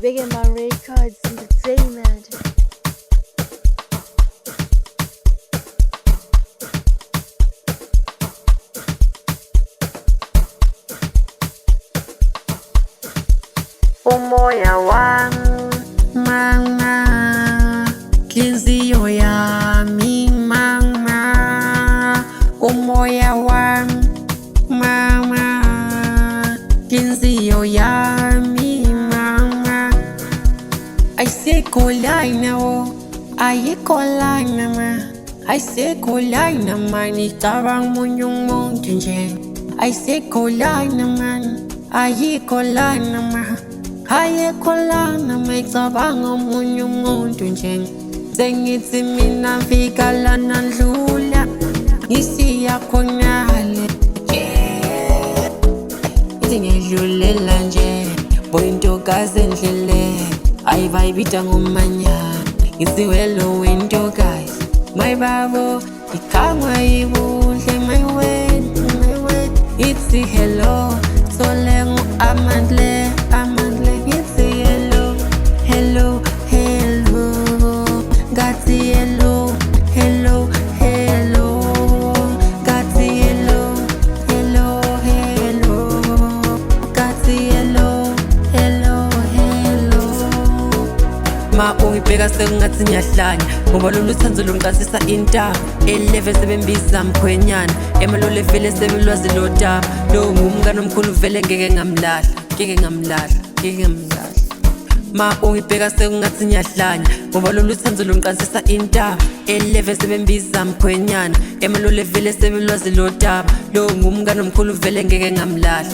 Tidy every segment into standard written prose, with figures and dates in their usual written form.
Vegeman Records Entertainment. Umoya wami mama, inhliziyo yami mama. Umoya wami mama, inhliziyo yami mama. Ayikho lana wo, ayikho lana ma. Ayikho lana man, ngicabanga omunye umuntu nje. Ayikho lana man, ayikho lana ma. Ayikho lana ngicabanga omunye umuntu nje. Sengithi mina fika lana ndlula, ngisiya khonale. Ithi ngidlulela nje, boyintokazi endlele. Ayivayibita ngomanyana, ngithi hello wentokazi. My babo, ikhangwa yibuhle my way. Ithi hello, solengo amandle. Ngithi hello, hello, ngathi hello, ngathi hello, ngathi hello. Ma ungibheka sengathi ngiyahlanya, ngoba lolu thando lungiqasisa intaba. Eleve sebembiza mkhwenyana, emalole vele sebelwazi lodaba. Lo ngumngane omkhulu vele ngeke ngamlahla. Ma ungibheka sengathi ngiyahlanya, ngoba lolu thando lungiqasisa intaba. Eleve sebembiza mkhwenyana, emalole vele sebelwazi lodaba. Lo ngumngane omkhulu vele ngeke ngamlahla.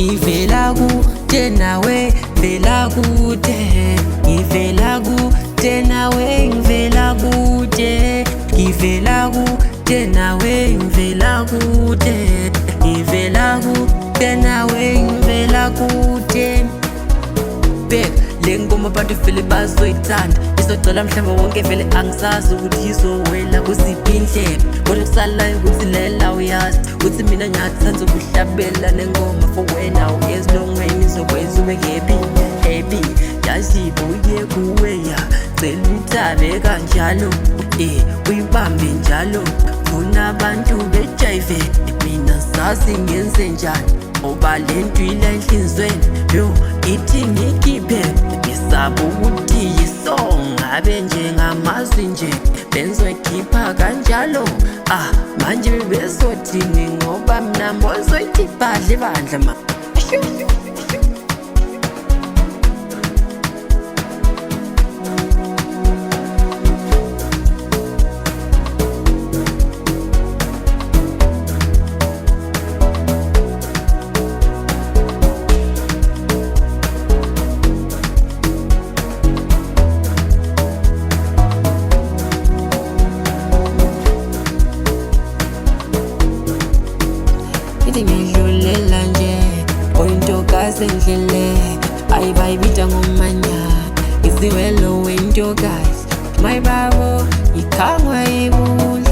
Ngivela kude nawe, vela kude. Ngivela kude nawe, ngivela kude. Ngivela kude nawe, ngivela kude. Ngivela kude nawe, ngivela kude. Bheka le ngoma abantu vele bazoyithanda, izogcwala mhlaba wonke vele angisazi ukuthi izowela kuziphi indlela. Kodwa kusalayo ukuthi lela uyazi ukuthi mina ngiyathanda ukuhlabela le ngoma for wena. Ezilongweni izokwenza ube happy. Yazibo uye kuwe ya, cela uyithabe kanjalo, uyibambe njalo. Funa abantu bejive, mina sazi ngenze njani, ngoba lento ila enhlizweni. Yo ithi ngikhiphe, ngisaba ukuthi yisong abe njengamazwi nje benzoyikhipha kanjalo. Manje bebezothini ngoba mina mbozoyithi badle bandla ma. Ithi ngidlulela nje, boyintokazi endlele. Ayivayibita ngomanyana, ngithi hello wentokazi. My babo, ikhangwa yibuhle.